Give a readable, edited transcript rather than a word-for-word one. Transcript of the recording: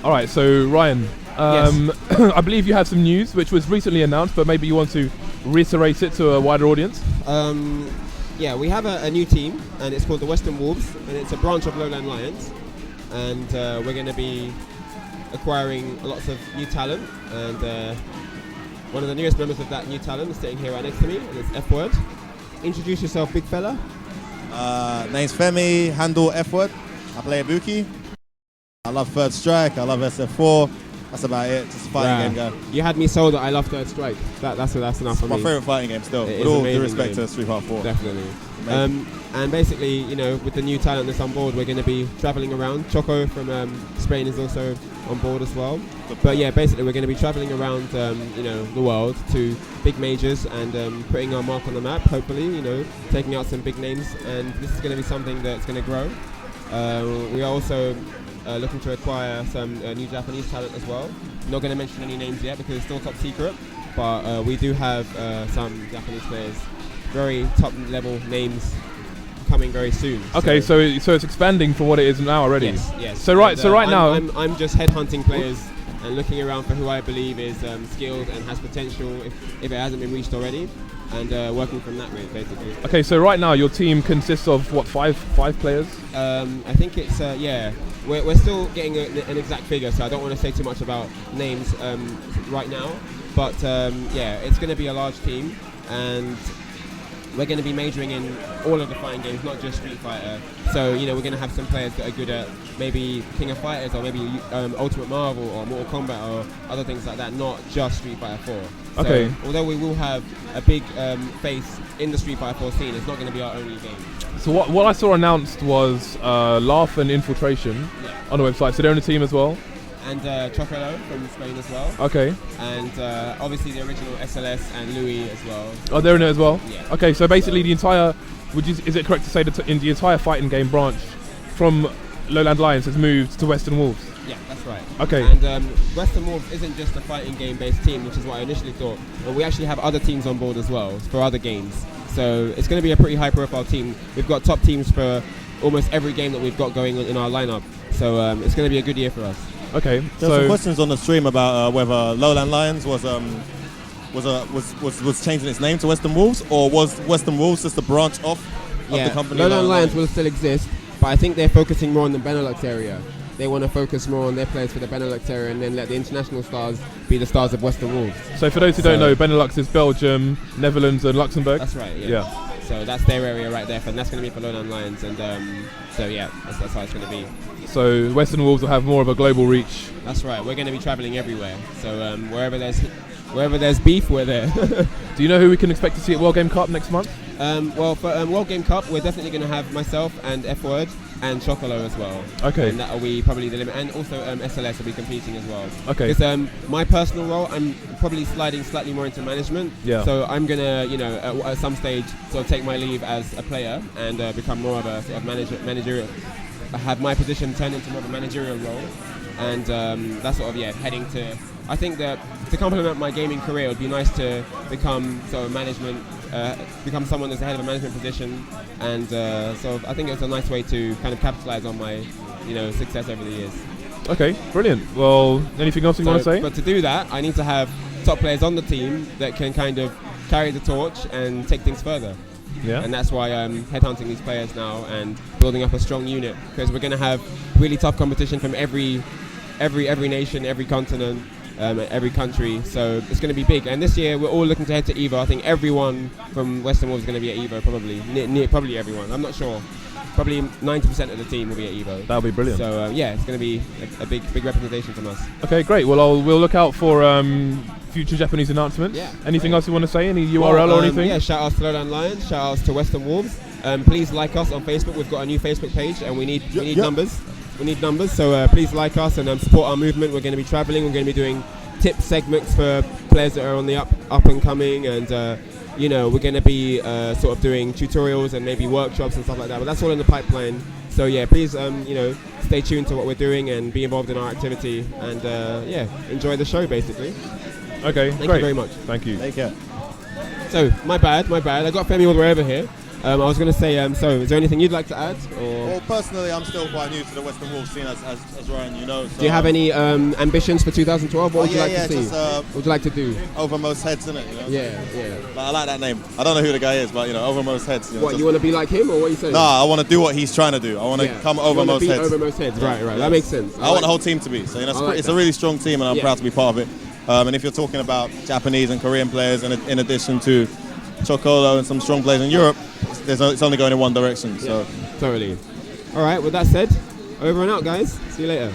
All right, so Ryan, Yes. I believe you had some news which was recently announced, but maybe you want to reiterate it to a wider audience. Yeah, we have a new team, and it's called the Western Wolves, and it's a branch of LowLand Lions, and we're going to be acquiring lots of new talent, and one of the newest members of that new talent is sitting here right next to me, and it's F-Word. Introduce yourself, big fella. Name's Femi, handle F-Word. I play Ibuki. I love Third Strike, I love SF4. That's about it, just a fighting game guy. You had me sold that I love Third Strike. That's enough for me. My favourite fighting game still, It with is all due amazing respect game. to Street Fighter 4. Definitely. And basically, you know, with the new talent that's on board, we're going to be travelling around. Choco from Spain is also on board as well. But yeah, basically we're going to be travelling around, you know, the world to big majors and putting our mark on the map, hopefully, you know, taking out some big names. And this is going to be something that's going to grow. We are also looking to acquire some new Japanese talent as well. Not going to mention any names yet because it's still top secret, but we do have some Japanese players, very top level names coming very soon. Okay, so it's expanding from what it is now already. Yes. So right now, I'm just headhunting players and looking around for who I believe is skilled and has potential if it hasn't been reached already, and working from that rate basically. Okay, so right now your team consists of what, five players? I think it's yeah. We're still getting an exact figure, so I don't want to say too much about names right now. But yeah, it's going to be a large team, and we're going to be majoring in all of the fighting games, not just Street Fighter. So, you know, we're going to have some players that are good at maybe King of Fighters or maybe Ultimate Marvel or Mortal Kombat or other things like that, not just Street Fighter 4. Okay. So, although we will have a big face in the Street Fighter 4 scene, it's not going to be our only game. So what I saw announced was Laugh and Infiltration on the website. So they're on the team as well? And Chocolate from Spain as well. Okay. And obviously the original SLS and Louis as well. Oh, they're in it as well? Yeah. Okay, so basically the entire, is it correct to say that in the entire fighting game branch from LowLand Lions has moved to Western Wolves? Yeah, that's right. Okay. And Western Wolves isn't just a fighting game based team, which is what I initially thought, but we actually have other teams on board as well for other games. So it's going to be a pretty high profile team. We've got top teams for almost every game that we've got going on in our lineup. So it's going to be a good year for us. Okay. There's some questions on the stream about whether LowLand Lions was changing its name to Western Wolves, or was Western Wolves just a branch off of the company? LowLand Lions will still exist, but I think they're focusing more on the Benelux area. They want to focus more on their players for the Benelux area and then let the international stars be the stars of Western Wolves. So for those who don't know, Benelux is Belgium, Netherlands and Luxembourg? That's right, yeah. So that's their area right there, and that's going to be for LowLand Lions, and so yeah, that's how it's going to be. So Western Wolves will have more of a global reach. That's right. We're going to be traveling everywhere. So wherever there's beef, we're there. Do you know who we can expect to see at World Game Cup next month? Well, for World Game Cup, we're definitely going to have myself and F-Word and Chocolo as well. Okay. And that'll be probably the limit. And also SLS will be competing as well. Okay. Because my personal role, I'm probably sliding slightly more into management. Yeah. So I'm going to, you know, at some stage sort of take my leave as a player and become more of a sort of managerial. Have my position turn into more of a managerial role, and that's sort of heading to. I think that to complement my gaming career, it would be nice to become sort of management, become someone that's the head of a management position, and so I think it's a nice way to kind of capitalize on my, you know, success over the years. Okay, brilliant. Well, anything else you want to say? But to do that, I need to have top players on the team that can kind of carry the torch and take things further. Yeah. And that's why I'm headhunting these players now and building up a strong unit, because we're going to have really tough competition from every nation, every continent, every country. So it's going to be big. And this year we're all looking to head to EVO. I think everyone from Western Wolves is going to be at EVO, probably. Probably everyone. I'm not sure. Probably 90% of the team will be at EVO. That'll be brilliant. So yeah, it's going to be a big representation from us. Okay, great. Well, we'll look out for future Japanese announcements. Yeah. Anything else you want to say? Any URL or anything? Yeah, shout outs to LowLand Lions, shout outs to Western Wolves. Please like us on Facebook. We've got a new Facebook page, and we need numbers. We need numbers, so please like us and support our movement. We're going to be traveling. We're going to be doing tip segments for players that are on the up and coming, and you know, we're going to be sort of doing tutorials and maybe workshops and stuff like that. But that's all in the pipeline. So yeah, please you know, stay tuned to what we're doing and be involved in our activity, and yeah, enjoy the show basically. Okay, Thank great. you very much. Thank you. Take care. So my bad. I got Femi all the way over here. I was going to say, so is there anything you'd like to add? Or? personally, I'm still quite new to the Western Wolves scene, as Ryan, you know. So, do you have any ambitions for 2012? What would you like to see? Just, what would you like to do? Overmost Heads, innit? You know? Yeah. Like, I like that name. I don't know who the guy is, but you know, Overmost Heads. You know, What, you want to be like him, or what are you saying? Nah, I want to do what he's trying to do. I want to come Overmost Heads. Overmost Heads, right. That makes sense. I want the whole team to be. So you know, it's a really strong team, and I'm proud to be part of it. And if you're talking about Japanese and Korean players, and in addition to Chocolo and some strong players in Europe, it's only going in one direction. So totally. All right. With that said, over and out, guys. See you later.